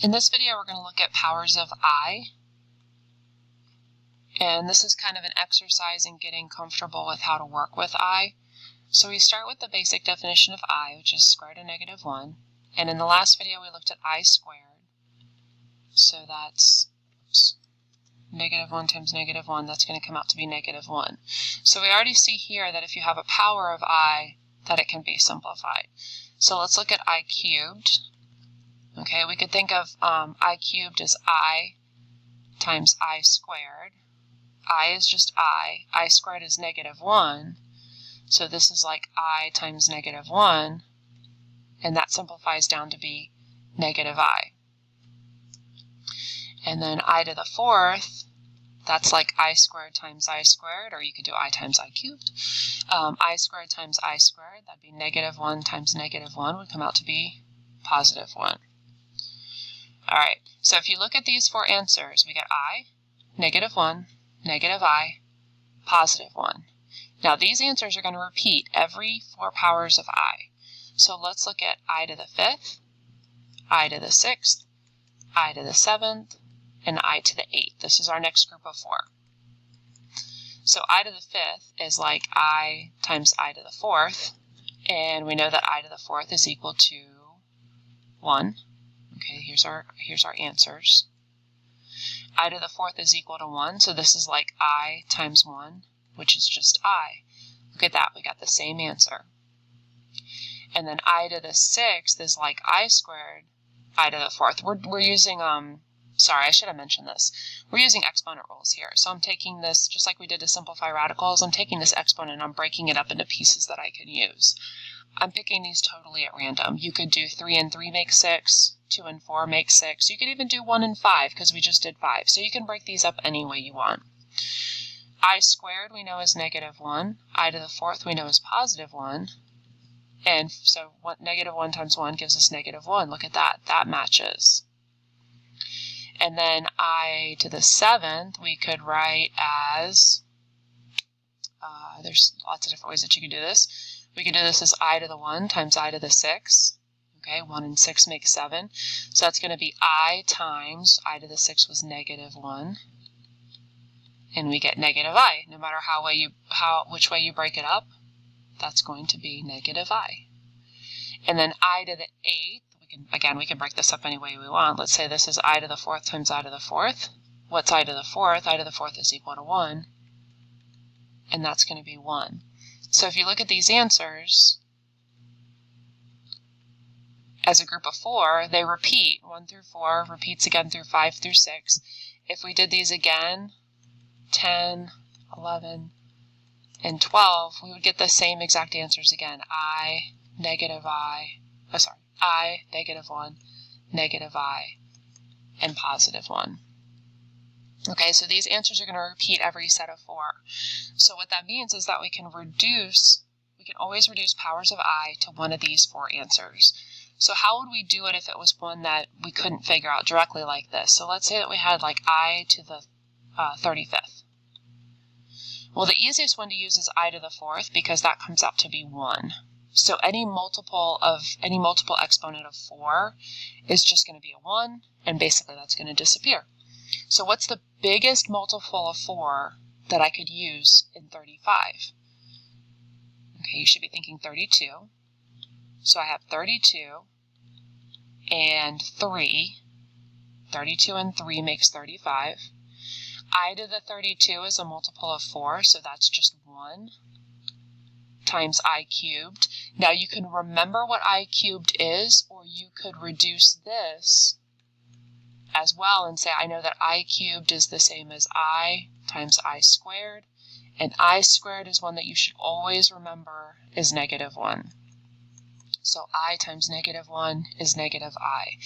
In this video, we're going to look at powers of I, and this is kind of an exercise in getting comfortable with how to work with I. So we start with the basic definition of I, which is square root of negative 1, and in the last video we looked at I squared, so that's negative 1 times negative 1, that's going to come out to be negative 1. So we already see here that if you have a power of I, that it can be simplified. So let's look at I cubed. Okay, we could think of I cubed as I times I squared. I is just I squared is negative 1, so this is like I times negative 1, and that simplifies down to be negative I. And then I to the fourth, that's like I squared times I squared, or you could do I times I cubed. I squared times I squared, that'd be negative 1 times negative 1 would come out to be positive 1. Alright, so if you look at these four answers, we get I, negative 1, negative I, positive 1. Now these answers are going to repeat every four powers of I. So let's look at I to the 5th, I to the 6th, I to the 7th, and I to the 8th. This is our next group of four. So I to the 5th is like I times I to the 4th, and we know that I to the 4th is equal to 1. Okay, here's our answers. I to the 4th is equal to 1, so this is like I times 1, which is just I. Look at that, we got the same answer. And then I to the 6th is like I squared, I to the 4th. We're using, sorry, I should have mentioned this. We're using exponent rules here. So I'm taking this, just like we did to simplify radicals, I'm taking this exponent and I'm breaking it up into pieces that I can use. I'm picking these totally at random. You could do 3 and 3 make 6, 2 and 4 make 6. You could even do 1 and 5 because we just did 5. So you can break these up any way you want. I squared we know is negative 1. I to the 4th we know is positive 1. And so negative 1 times 1 gives us negative 1. Look at that. That matches. And then I to the 7th we could write as, there's lots of different ways that you can do this. We could do this as I to the 1 times I to the 6. Okay, 1 and 6 make 7. So that's going to be I times I to the 6 was negative 1. And we get negative I. No matter which way you break it up, that's going to be negative I. And then I to the 8th, we can break this up any way we want. Let's say this is I to the 4th times I to the 4th. What's I to the 4th? I to the 4th is equal to 1. And that's going to be 1. So if you look at these answers, as a group of four, they repeat. 1 through 4 repeats again through 5 through 6. If we did these again, 10, 11, and 12, we would get the same exact answers again. I, negative 1, negative I, and positive 1. Okay, so these answers are going to repeat every set of four. So what that means is that we can always reduce powers of I to one of these four answers. So how would we do it if it was one that we couldn't figure out directly like this? So let's say that we had like I to the 35th. Well, the easiest one to use is I to the 4th because that comes out to be 1. So any multiple exponent of 4 is just going to be a 1, and basically that's going to disappear. So what's the biggest multiple of 4 that I could use in 35? Okay, you should be thinking 32. So I have 32 and 3. 32 and 3 makes 35. I to the 32 is a multiple of 4, so that's just 1 times I cubed. Now you can remember what I cubed is, or you could reduce this as well and say I know that I cubed is the same as I times I squared, and I squared is one that you should always remember is negative 1. So I times negative 1 is negative I.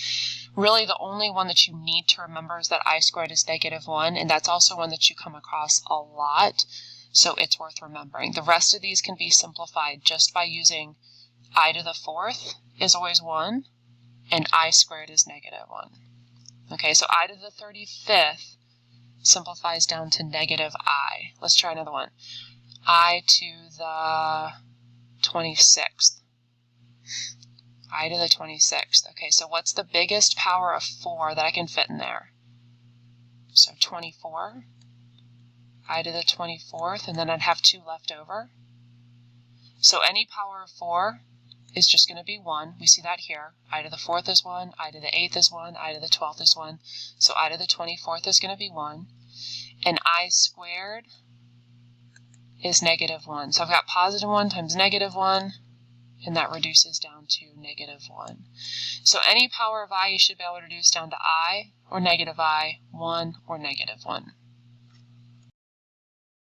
Really the only one that you need to remember is that I squared is negative 1, and that's also one that you come across a lot, so it's worth remembering. The rest of these can be simplified just by using I to the 4th is always 1, and I squared is negative 1. Okay, so I to the 35th simplifies down to negative I. Let's try another one. I to the 26th. I to the 26th. Okay, so what's the biggest power of 4 that I can fit in there? So 24, I to the 24th, and then I'd have 2 left over. So any power of 4 is just going to be 1. We see that here. I to the 4th is 1, I to the 8th is 1, I to the 12th is 1. So I to the 24th is going to be 1. And I squared is -1. So I've got +1 times -1, and that reduces down to -1. So any power of I you should be able to reduce down to I, or -I, 1, or -1.